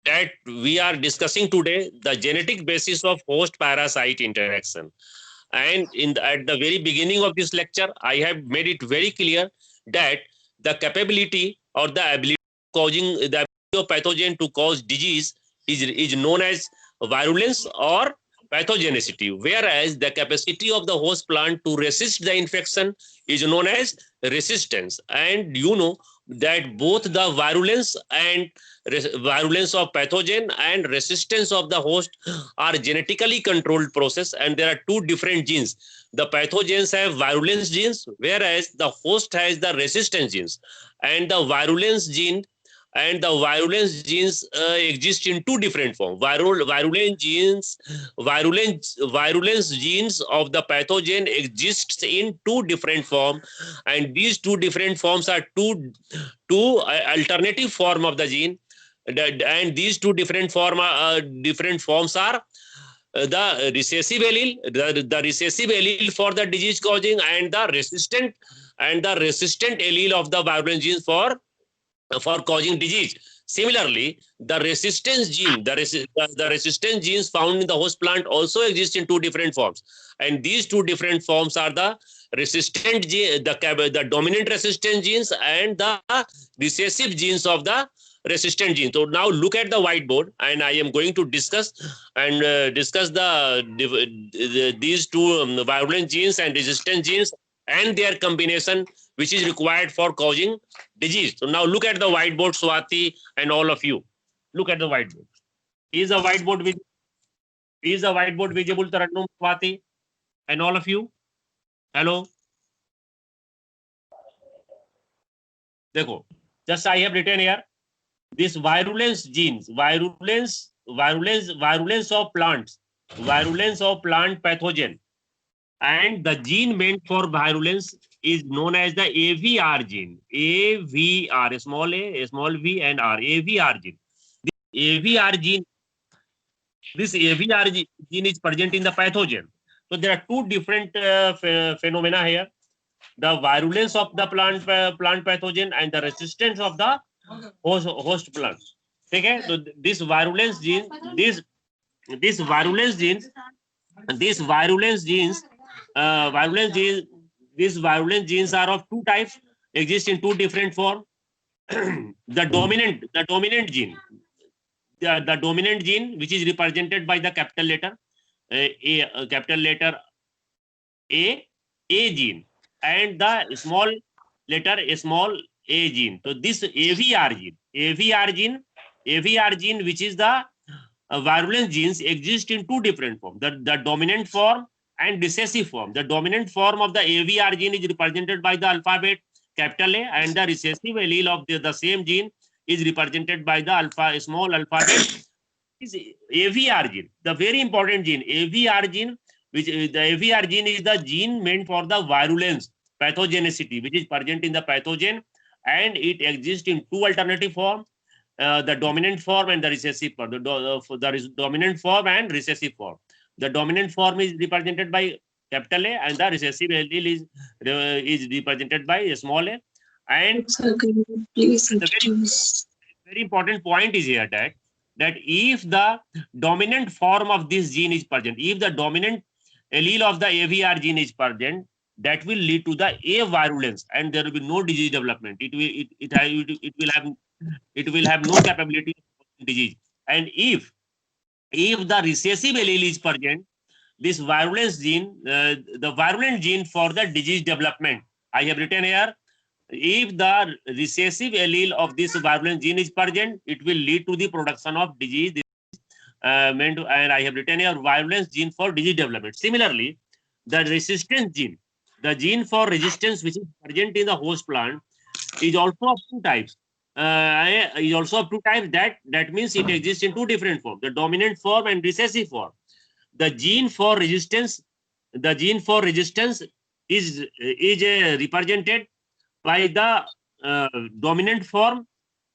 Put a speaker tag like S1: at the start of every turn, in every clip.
S1: that we are discussing today the genetic basis of host parasite interaction. And at the very beginning of this lecture, I have made it very clear that the capability or the ability causing the ability of pathogen to cause disease is known as virulence or pathogenicity, whereas the capacity of the host plant to resist the infection is known as resistance. And you know that both the virulence and virulence of pathogen and resistance of the host are genetically controlled process, and there are two different genes. The pathogens have virulence genes, whereas the host has the resistance genes. And the virulence genes exist in two different forms. Virulence genes of the pathogen exists in two different forms, and these two different forms are two alternative form of the gene. And these two different forms are the recessive allele, the recessive allele for the disease causing, and the resistant allele of the virulence genes for causing disease. Similarly, the resistance gene, the resistance genes found in the host plant also exist in two different forms, and these two different forms are the resistant gene, the dominant resistant genes, and the recessive genes of the resistant gene. So now look at the whiteboard, and I am going to discuss these two virulent genes and resistant genes and their combination, which is required for causing disease. So now look at the whiteboard, Swati, and all of you. Look at the whiteboard. Is the whiteboard visible? Is the whiteboard visible, Tarannum, Swati, and all of you? Hello. Dekho. Just I have written here this virulence genes, virulence of plants, virulence of plant pathogen, and the gene meant for virulence is known as the AVR gene. AVR, small v, and R. AVR gene. AVR gene, this AVR gene is present in the pathogen. So there are two different phenomena here: the virulence of the plant pathogen and the resistance of the host plant. Okay, so this virulence gene, this virulence genes, these virulence genes, virulence genes, these virulence genes are of two types, exist in two different forms. The dominant gene, the dominant gene, which is represented by the capital letter capital letter A gene, and the small letter small a gene. So this AVR gene, which is the virulence genes, exist in two different forms: the dominant form and recessive form. The dominant form of the AVR gene is represented by the alphabet capital A, and the recessive allele of the same gene is represented by the small alphabet is AVR gene, the very important gene. AVR gene, which the AVR gene is the gene meant for the virulence, pathogenicity, which is present in the pathogen, and it exists in two alternative forms: the dominant form and the recessive form. The dominant form and recessive form. The dominant form is represented by capital A, and the recessive allele is represented by small a. And
S2: Please
S1: the very important point is here that if the dominant form of this gene is present, if the dominant allele of the AVR gene is present, that will lead to the A virulence, and there will be no disease development. It will have no capability of disease. And if the recessive allele is present, this virulence gene, the virulent gene for the disease development, I have written here, if the recessive allele of this virulence gene is present, it will lead to the production of disease. And I have written here virulence gene for disease development. Similarly, the resistance gene, the gene for resistance which is present in the host plant, is also of two types. That means it exists in two different forms: the dominant form and recessive form. The gene for resistance is represented by the dominant form,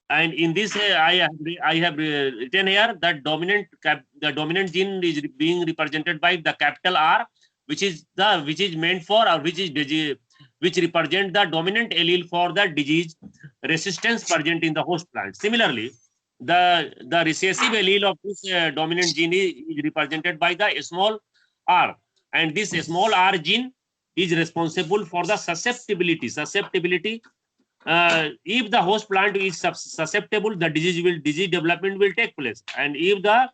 S1: and in this I have written here that the dominant gene is being represented by the capital R, which is meant for, or which represent the dominant allele for the disease resistance present in the host plant. Similarly, the recessive allele of this dominant gene is represented by the small r, and this small r gene is responsible for the susceptibility. If the host plant is susceptible, the disease development will take place, and if the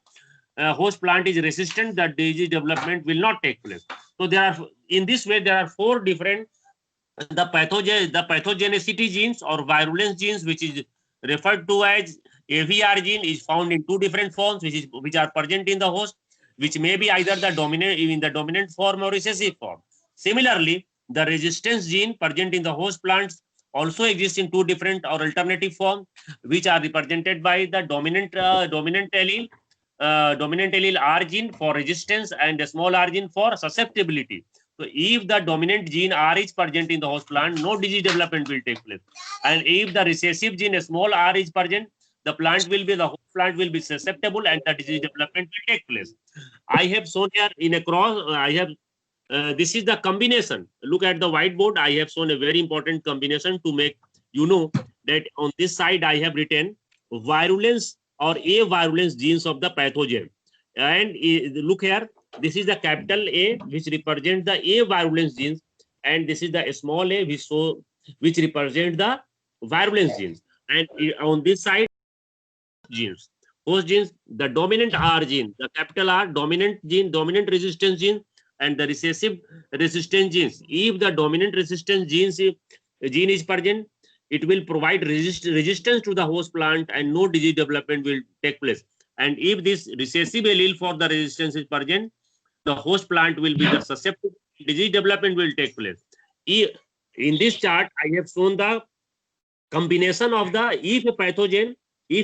S1: host plant is resistant, the disease development will not take place. So there are, in this way, there are four different the pathogenicity genes or virulence genes, which is referred to as AVR gene, is found in two different forms, which are present in the host, which may be either the dominant form or recessive form. Similarly, the resistance gene present in the host plants also exists in two different or alternative forms, which are represented by the dominant allele R gene for resistance and a small r gene for susceptibility. So if the dominant gene R is present in the host plant, no disease development will take place. And if the recessive gene, a small r, is present, the host plant will be susceptible and the disease development will take place. I have shown here in a cross, this is the combination. Look at the whiteboard. I have shown a very important combination to make you know that on this side I have written virulence or avirulence genes of the pathogen. And look here, this is the capital A, which represents the avirulence genes, and this is the small a, which represents the virulence genes. And on this side, genes, host genes, the dominant R gene, the capital R, dominant gene, dominant resistance gene, and the recessive resistance genes. If the dominant resistance gene is present, it will provide resistance to the host plant and no disease development will take place. And if this recessive allele for the resistance is present, the host plant will be the susceptible, disease development will take place. In this chart, I have shown the combination of the if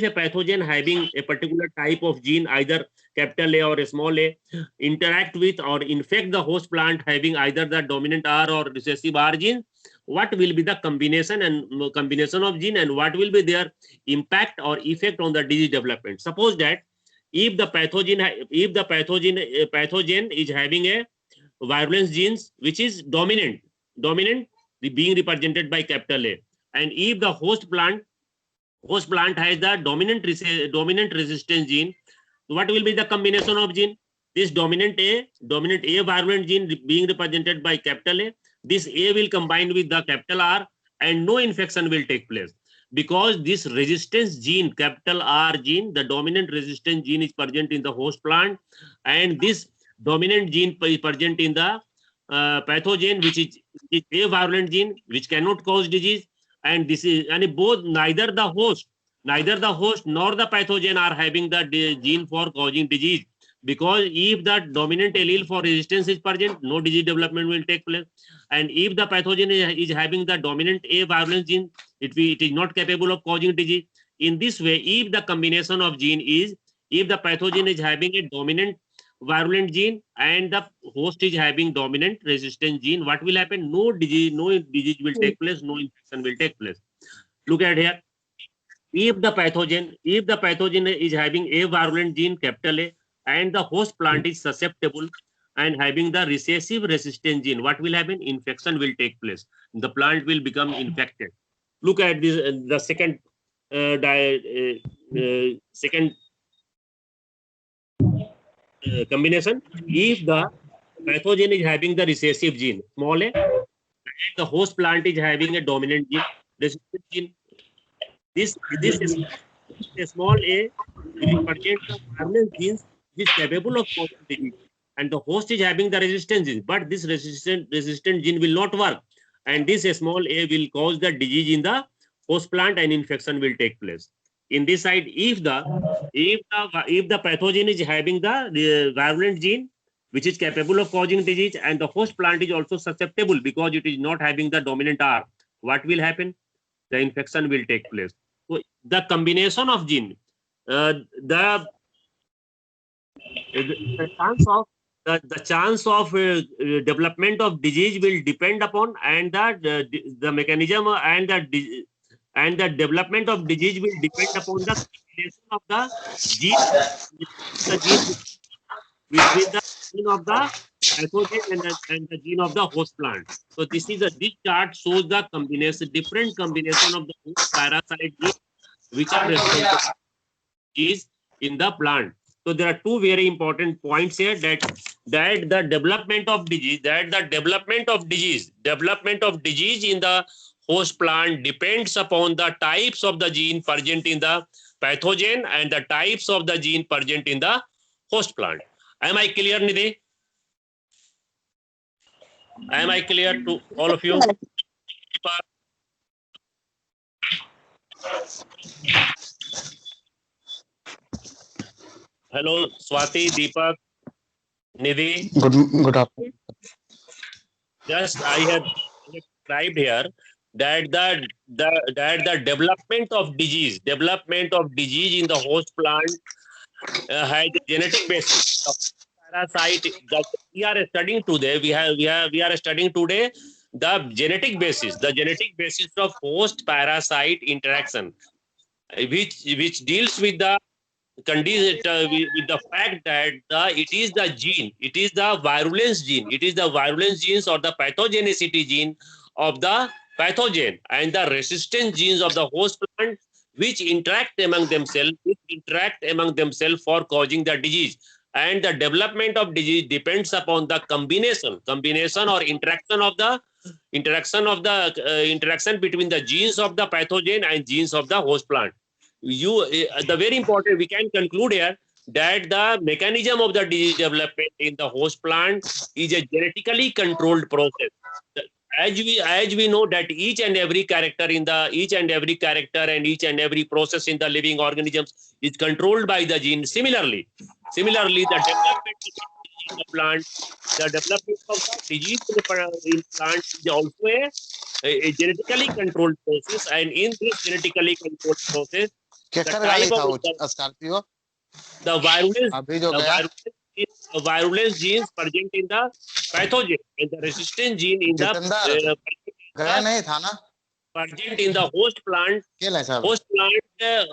S1: a pathogen having a particular type of gene, either capital A or a small a, interact with or infect the host plant having either the dominant R or recessive R gene, what will be the combination of gene and what will be their impact or effect on the disease development. Suppose that if the pathogen is having a virulence genes which is dominant being represented by capital A, and if the host plant has the dominant resistance gene, what will be the combination of gene? This dominant A virulent gene being represented by capital A, this A will combine with the capital R and no infection will take place, because this resistance gene, capital R gene, the dominant resistance gene is present in the host plant, and this dominant gene is present in the pathogen, which is a virulent gene which cannot cause disease. And this is, and both neither the host nor the pathogen are having the gene for causing disease, because if the dominant allele for resistance is present, no disease development will take place. And if the pathogen is having the dominant A virulence gene, it is not capable of causing disease. In this way, if the combination of gene is, if the pathogen is having a dominant virulent gene and the host is having dominant resistant gene, what will happen? No disease will take place, no infection will take place. Look at here. If the pathogen is having a virulent gene, capital A, and the host plant is susceptible and having the recessive resistant gene, what will happen? Infection will take place. The plant will become infected. Look at this, the second combination. If the pathogen is having the recessive gene, small a, and the host plant is having a dominant gene, resistant gene, this is a small a will present the virulence genes which is capable of causing disease, and the host is having the resistance gene, but this resistant gene will not work, and this small a will cause the disease in the host plant and infection will take place. In this side, if the pathogen is having the virulent gene which is capable of causing disease, and the host plant is also susceptible because it is not having the dominant R, what will happen? The infection will take place. So the combination of gene, the chance of development of disease will depend upon, and the mechanism and the development of disease will depend upon the combination of the gene between the gene of the pathogen and the gene of the host plant. So this chart shows the different combination of the parasite genes which are responsible disease in the plant. So there are two very important points here, that the development of disease in the host plant depends upon the types of the gene present in the pathogen and the types of the gene present in the host plant. Am I clear, Nidhi? Am I clear to all of you? Hello, Swati, Deepak, Nidhi.
S2: Good afternoon.
S1: Just I have described here that the development of disease in the host plant has a genetic basis. The parasite that we are studying today, we are studying today the genetic basis of host parasite interaction, which deals with the with the fact that it is the virulence genes or the pathogenicity gene of the pathogen and the resistance genes of the host plant which interact among themselves for causing the disease. And the development of disease depends upon the combination or interaction between the genes of the pathogen and genes of the host plant. The very important, we can conclude here that the mechanism of the disease development in the host plant is a genetically controlled process. As we know that each and every character and each and every process in the living organisms is controlled by the gene. Similarly, the development of the disease in plant is also a genetically controlled process, and in this genetically controlled process, the type of
S2: Scorpio
S1: the virulence
S2: अभी जो गया
S1: virulence genes present in the pathogen and the resistance gene in the
S2: Jitendra गया नहीं था ना
S1: present in the host plant.
S2: केला साहब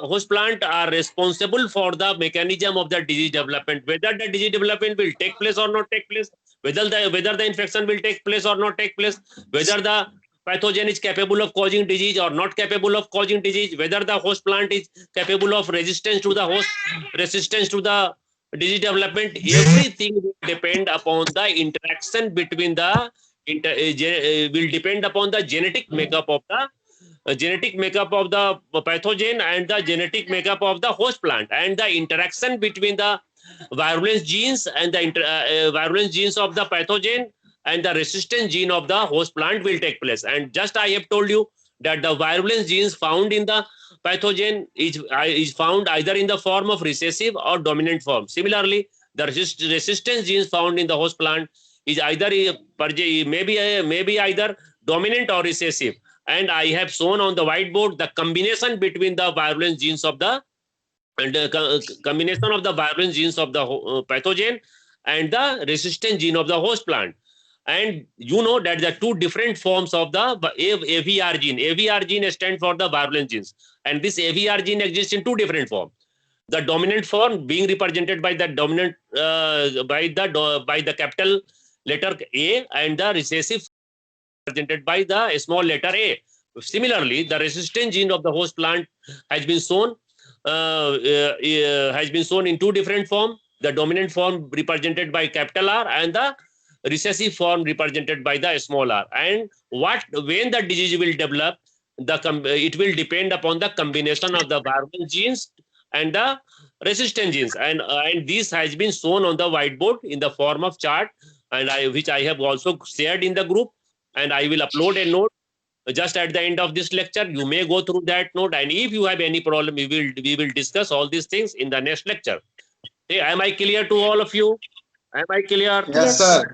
S1: Host plant are responsible for the mechanism of the disease development, whether the disease development will take place or not take place, whether the infection will take place or not take place, whether the pathogen is capable of causing disease or not capable of causing disease, whether the host plant is capable of resistance to the disease development. Everything will depend upon the interaction between the will depend upon the genetic makeup of the pathogen and the genetic makeup of the host plant, and the interaction between the virulence genes and the virulence genes of the pathogen and the resistance gene of the host plant will take place. And just I have told you that the virulence genes found in the pathogen is found either in the form of recessive or dominant form. Similarly, the resistance genes found in the host plant is either maybe either dominant or recessive. And I have shown on the whiteboard the combination between the virulence genes of the pathogen and the resistant gene of the host plant. And you know that the two different forms of the AVR gene. AVR gene stands for the virulence genes, and this AVR gene exists in two different forms. The dominant form being represented by the by the capital letter A, and the recessive represented by the small letter a. Similarly, the resistant gene of the host plant has been shown in two different forms. The dominant form represented by capital R and the recessive form represented by the small r. And when the disease will develop, it will depend upon the combination of the virulence genes and the resistant genes. And this has been shown on the whiteboard in the form of chart, and which I have also shared in the group. And I will upload a note just at the end of this lecture. You may go through that note, and if you have any problem, we will discuss all these things in the next lecture. Hey, am I clear to all of you? Am I clear?
S2: Yes, sir.